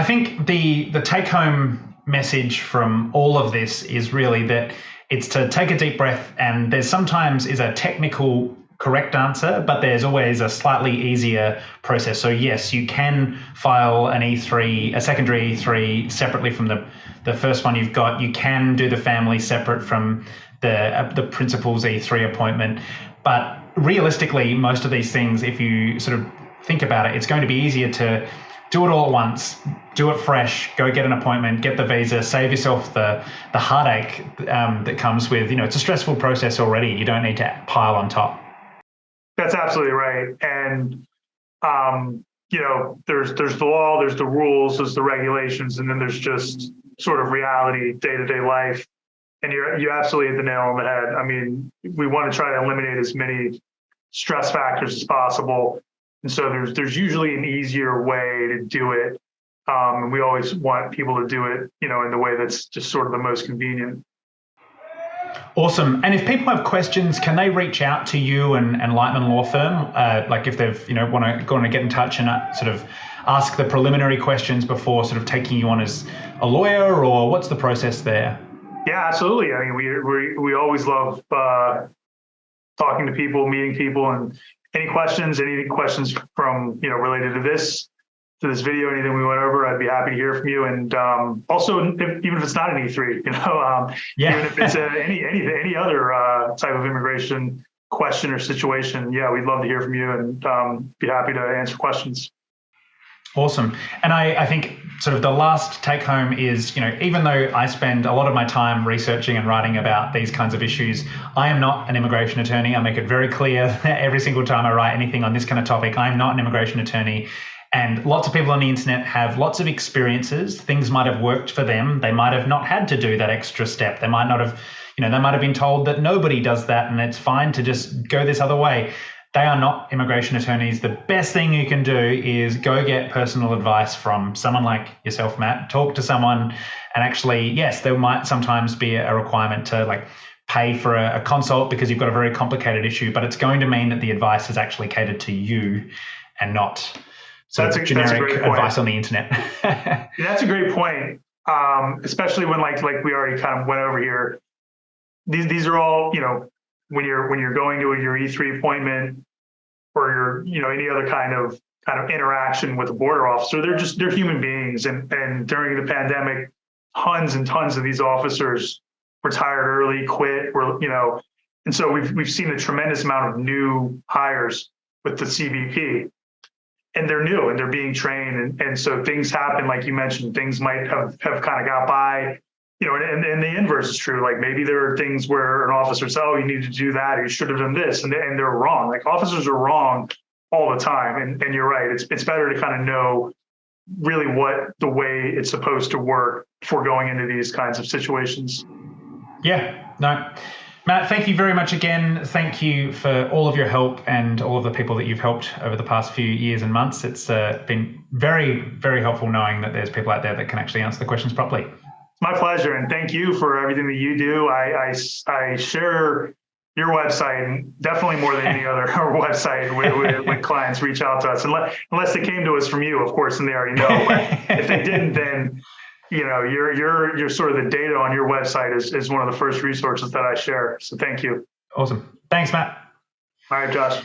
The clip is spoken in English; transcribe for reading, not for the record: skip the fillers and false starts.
think the take home message from all of this is really that it's to take a deep breath, and there's sometimes is a technical correct answer, but there's always a slightly easier process. So yes, you can file an E3, a secondary E3 separately from the first one you've got. You can do the family separate from the principal's E3 appointment. But realistically, most of these things, if you sort of think about it, it's going to be easier to do it all at once, do it fresh, go get an appointment, get the visa, save yourself the heartache that comes with, it's a stressful process already. You don't need to pile on top. That's absolutely right. And, there's the law, there's the rules, there's the regulations, and then there's just sort of reality, day-to-day life. And you absolutely hit the nail on the head. I mean, we want to try to eliminate as many stress factors as possible. And so there's usually an easier way to do it. And we always want people to do it, in the way that's just sort of the most convenient. Awesome. And if people have questions, can they reach out to you and Lightman Law Firm? Like if they've, want to get in touch and sort of ask the preliminary questions before sort of taking you on as a lawyer, or what's the process there? Yeah, absolutely. I mean, we always love talking to people, meeting people, and any questions from, related to this video, anything we went over, I'd be happy to hear from you. And also, even if it's not an E3, even if it's any other type of immigration question or situation, we'd love to hear from you and be happy to answer questions. Awesome. And I think sort of the last take home is, even though I spend a lot of my time researching and writing about these kinds of issues, I am not an immigration attorney. I make it very clear every single time I write anything on this kind of topic, I'm not an immigration attorney. And lots of people on the internet have lots of experiences. Things might have worked for them. They might have not had to do that extra step. They might not have, they might have been told that nobody does that and it's fine to just go this other way. They are not immigration attorneys. The best thing you can do is go get personal advice from someone like yourself, Matt. Talk to someone, and actually, yes, there might sometimes be a requirement to pay for a consult because you've got a very complicated issue, but it's going to mean that the advice is actually catered to you and not generic advice on the internet. That's a great point. Especially when like we already kind of went over here. These are all, when you're going to your E3 appointment or your, any other kind of interaction with a border officer, they're human beings. And during the pandemic, tons and tons of these officers retired early, quit, and so we've seen a tremendous amount of new hires with the CBP. And they're new and they're being trained. And so things happen, like you mentioned, things might have kind of got by, and the inverse is true. Like maybe there are things where an officer says, oh, you need to do that, or you should have done this. And they're wrong. Like officers are wrong all the time. And you're right. It's better to kind of know really what the way it's supposed to work before going into these kinds of situations. Yeah, no. Matt, thank you very much again. Thank you for all of your help and all of the people that you've helped over the past few years and months. It's been very, very helpful knowing that there's people out there that can actually answer the questions properly. It's my pleasure. And thank you for everything that you do. I share your website definitely more than any other website when clients reach out to us, unless they came to us from you, of course, and they already know. But if they didn't, then your sort of the data on your website is one of the first resources that I share. So thank you. Awesome. Thanks, Matt. All right, Josh.